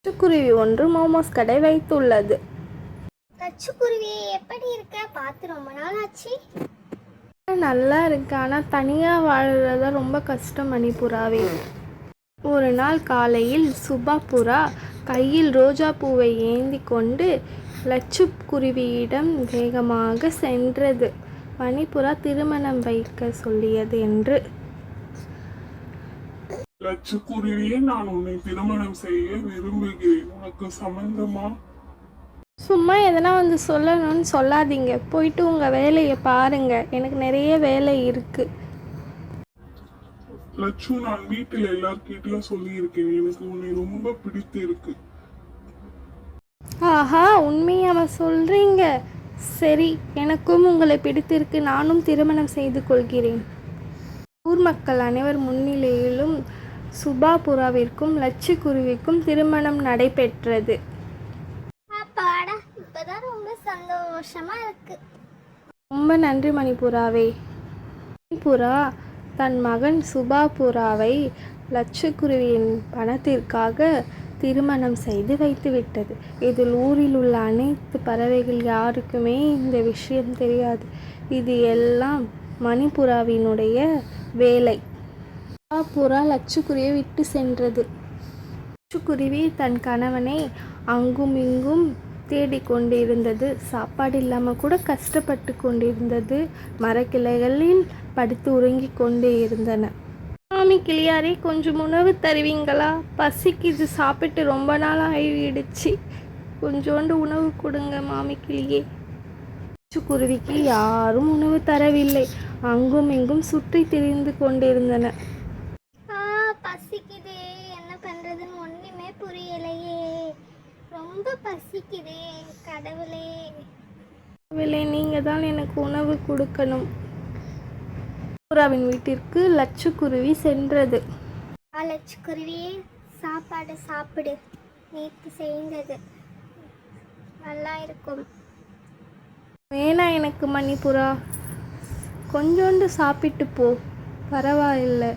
லட்சுக்குருவி ஒன்று மோமோஸ் கடை வைத்துள்ளது. லட்சுக்குருவி எப்படி இருக்க? பார்த்து ரொம்ப நாள் ஆச்சு. நல்லா இருக்கு, ஆனால் தனியாக வாழறத ரொம்ப கஷ்டம் மணிப்புறாவே. ஒரு நாள் காலையில் சுபா புறா கையில் ரோஜா பூவை ஏந்தி கொண்டு லட்சுக்குருவியிடம் வேகமாக சென்றது. மணிப்புறா திருமணம் வைக்க சொல்லியது என்று. லட்சுக்குருவியே, நான் உன்னை திருமணம் செய்ய விரும்புகிறேன். உனக்கு சம்மந்தமா? சும்மா எதனா வந்து சொல்லணும்னு சொல்லாதீங்க, போயிட்டு உங்கள் வேலையை பாருங்க, எனக்கு நிறைய வேலை இருக்கு. லட்சு, நான் வீட்டில் எல்லார்கிட்டயும் சொல்லியிருக்கேன், எனக்கு உன்னை ரொம்ப பிடித்து இருக்கு. ஆஹா, உண்மையாவ சொல்றீங்க? சரி, எனக்கும் உங்களை பிடித்திருக்கு, நானும் திருமணம் செய்து கொள்கிறேன். ஊர் மக்கள் அனைவர் முன்னிலையிலும் சுபா புறாவிற்கும் லட்சுக்குருவிக்கும் திருமணம் நடைபெற்றது. அப்பாடா, இப்பதான் ரொம்ப சந்தோஷமா இருக்கு. ரொம்ப நன்றி மணிப்புறாவே. மணிப்புறா தன் மகன் சுபா புறாவை லட்சுக்குருவியின் பணத்திற்காக திருமணம் செய்து வைத்துவிட்டது. இதில் ஊரில் உள்ள அனைத்து பறவைகள் யாருக்குமே இந்த விஷயம் தெரியாது. இது எல்லாம் மணிப்புறாவினுடைய வேலை. சுபா புறா லட்சுக்குருவியை விட்டு சென்றது. லட்சுக்குருவி தன் கணவனை அங்கும் இங்கும் தேடிக்கொண்டிருந்தது. சாப்பாடு இல்லாமல் கூட கஷ்டப்பட்டு கொண்டிருந்தது. மரக்கிளைகளில் படுத்து உறங்கிக் கொண்டே இருந்தன. மாமி கிளியாரே, கொஞ்சம் உணவு தருவீங்களா? பசிக்குது, சாப்பிட்டு ரொம்ப நாள் ஆகிடுச்சு. கொஞ்சோண்டு உணவு கொடுங்க மாமி கிளியே. லட்சுக்குருவிக்கு யாரும் உணவு தரவில்லை. அங்கும் இங்கும் சுற்றி திரிந்து கொண்டிருந்தன. பசிக்குதே, என்ன பண்றதுன்னு ஒண்ணுமே புரியலையே. ரொம்ப பசிக்குதே கடவுளே. நீங்க தான் எனக்கு உணவு கொடுக்கணும். புறாவின் வீட்டிற்கு லட்சுக்குருவி சென்றது. லட்சுக்குருவியே, சாப்பாடு சாப்பிடு, நேற்று செய்தது நல்லா இருக்கும். வேணா எனக்கு மணிப்புறா, கொஞ்சோண்டு சாப்பிட்டு போ, பரவாயில்லை,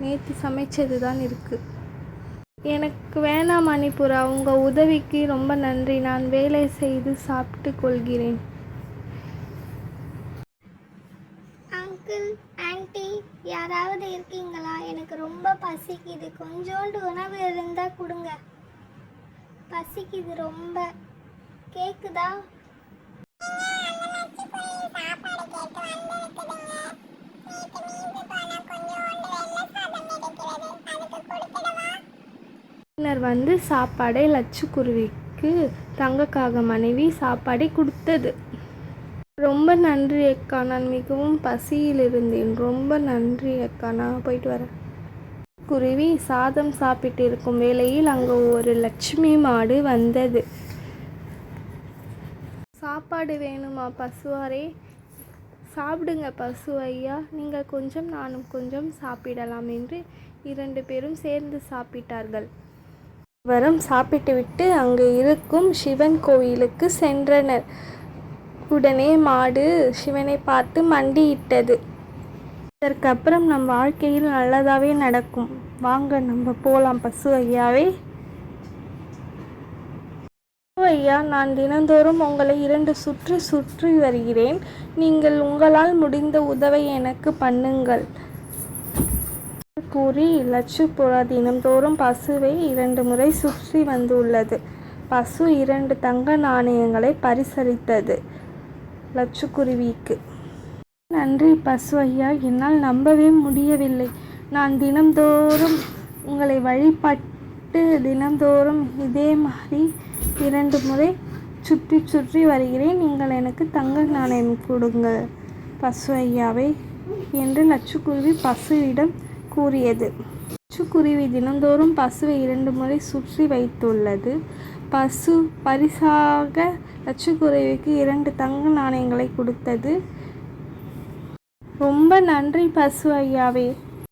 நேற்று சமைச்சது தான் இருக்கு. எனக்கு வேணாம் மணிப்புறா, உங்கள் உதவிக்கு ரொம்ப நன்றி, நான் வேலை செய்து சாப்பிட்டு கொள்கிறேன். அங்கிள், ஆன்ட்டி, யாராவது இருக்கீங்களா? எனக்கு ரொம்ப பசிக்குது, கொஞ்சோண்டு உணவு இருந்தா கொடுங்க. பசிக்குது ரொம்ப. கேக்குதா? பின்னர் வந்து சாப்பாடை லட்சுக்குருவிக்கு தங்கக்காக மனைவி சாப்பாடை கொடுத்தது. ரொம்ப நன்றி அக்கா, நான் மிகவும் பசியில் இருந்தேன். ரொம்ப நன்றி அக்கா, நான் போயிட்டு வரேன். குருவி சாதம் சாப்பிட்டு இருக்கும் வேளையில் அங்கே ஒரு லட்சுமி மாடு வந்தது. சாப்பாடு வேணுமா பசுவாரே? சாப்பிடுங்க பசு ஐயா, நீங்கள் கொஞ்சம் நானும் கொஞ்சம் சாப்பிடலாம் என்று 2 பேரும் சேர்ந்து சாப்பிட்டார்கள். வரம் சாப்பிட்டுவிட்டு அங்கு இருக்கும் சிவன் கோயிலுக்கு சென்றனர். உடனே மாடு சிவனை பார்த்து மண்டியிட்டது. இதற்கப்புறம் நம் வாழ்க்கையில் நல்லதாகவே நடக்கும், வாங்க நம்ம போகலாம் பசு ஐயாவே. ஐயா, நான் தினந்தோறும் உங்களை 2 சுற்று சுற்றி வருகிறேன். நீங்கள் உங்களால் முடிந்த உதவி எனக்கு பண்ணுங்கள் கூறி லட்சுப்புறா தினந்தோறும் பசுவை 2 முறை சுற்றி வந்துள்ளது. பசு 2 தங்க நாணயங்களை பரிசளித்தது லட்சுக்குருவிக்கு. நன்றி பசு ஐயா, என்னால் நம்பவே முடியவில்லை. நான் தினந்தோறும் உங்களை வழிபட்டு தினந்தோறும் இதே மாதிரி 2 முறை சுற்றி சுற்றி வருகிறேன். நீங்கள் எனக்கு தங்க நாணயம் கொடுங்கள் பசு ஐயாவே என்று லட்சுக்குருவி பசுவிடம் கூறியது. லட்சுக்குருவி தினந்தோறும் பசுவை 2 முறை சுற்றி வைத்துள்ளது. பசு பரிசாக லட்சுக்குருவிக்கு 2 தங்க நாணயங்களை கொடுத்தது. ரொம்ப நன்றி பசு ஐயாவே.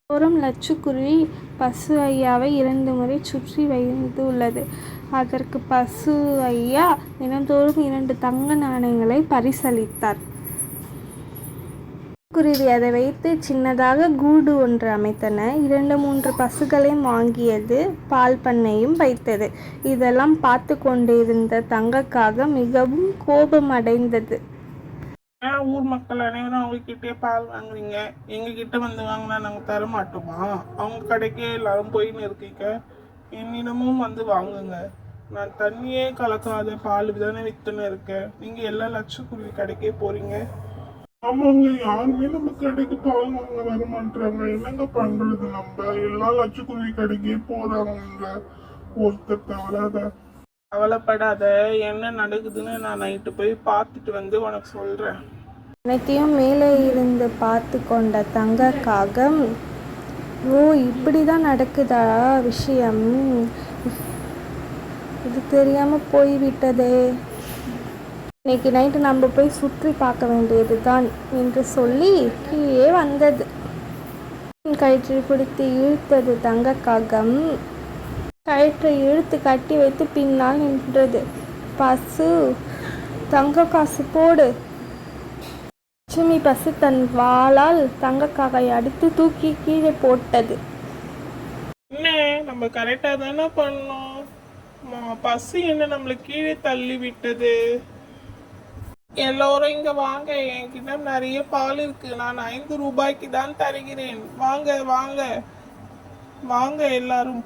தோறும் லட்சுக்குருவி பசு ஐயாவை 2 முறை சுற்றி வைத்துள்ளது. அதற்கு பசு ஐயா தினந்தோறும் 2 தங்க நாணயங்களை பரிசளித்தார். குருவி அதை வைத்து சின்னதாக கூடு ஒன்று அமைத்தன. 2-3 பசுக்களையும் வாங்கியது. பால் பண்ணையும் வைத்தது. இதெல்லாம் பார்த்து கொண்டிருந்த தங்கக்காகம் மிகவும் கோபமடைந்தது. ஊர் மக்கள் அனைவரும் அவங்க கிட்டே பால் வாங்குறீங்க, எங்க கிட்ட வந்து வாங்கினா நாங்க தர மாட்டோமா? அவங்க கடைக்கே எல்லாரும் போயின்னு இருக்கீங்க, என்னிடமும் வந்து வாங்குங்க. நான் தண்ணியே கலக்காத பால் தானே வித்துன்னு இருக்கேன், நீங்க எல்லா லட்சக்குருவி கடைக்கே போறீங்க. ஆமாங்க, யாருமே நம்ம கடைக்கு பால் வாங்க வர மாட்டாங்க. என்னங்க பண்றது? நம்ம எல்லா லட்சக்குருவி கடைக்கே போறாங்க, ஒருத்தர் தவறாத. கவலைப்படாத, என்ன நடக்குதுன்னு நான் நைட்டு போய் பார்த்துட்டு வந்து உனக்கு சொல்றேன். அனைத்தையும் மேலே இருந்து பார்த்து கொண்ட தங்கக்காகம், ஓ இப்படி தான் நடக்குதா விஷயம், இது தெரியாமல் போய்விட்டதே, இன்னைக்கு நைட்டு நம்ம போய் சுற்றி பார்க்க வேண்டியது தான் என்று சொல்லி கீழே வந்தது. கயிற்றை பிடித்து இழுத்தது தங்கக்காகம். கயிற்றை இழுத்து கட்டி வைத்து பின்னால் நின்றது. பசு, தங்க காசு போடு. லட்சுமி பசு தன் வாளால் தங்கக்காகை அடித்து தூக்கி கீழே போட்டது. என்ன, நம்ம கரெக்டா தானே பண்ணோம்? பசு என்ன நம்மளை கீழே தள்ளி விட்டது? எல்லோரும் இங்க வாங்க, என்கிட்ட நிறைய பால் இருக்கு, நான் 5 ரூபாய்க்கு தான் தருகிறேன், வாங்க வாங்க வாங்க எல்லாரும்.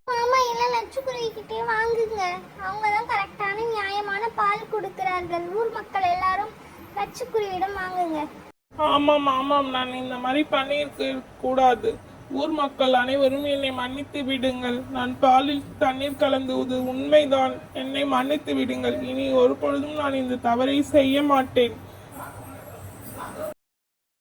மாமா எல்லாம் லட்சுக்குருவி கிட்டே வாங்குங்க, அவங்க தான் கரெக்டான நியாயமான பால் கொடுக்கிறார்கள். ஊர் மக்கள் எல்லாரும் லட்சுக்குருவியிடம் வாங்குங்க. ஆமாம் ஆமாம், நான் இந்த மாதிரி பண்ணியிருக்க கூடாது. ஊர் மக்கள் அனைவரும் என்னை மன்னித்து விடுங்கள். நான் பாலில் தண்ணீர் கலந்துவது உண்மைதான், என்னை மன்னித்து விடுங்கள். இனி ஒரு பொழுதும் நான் இந்த தவறை செய்ய மாட்டேன்.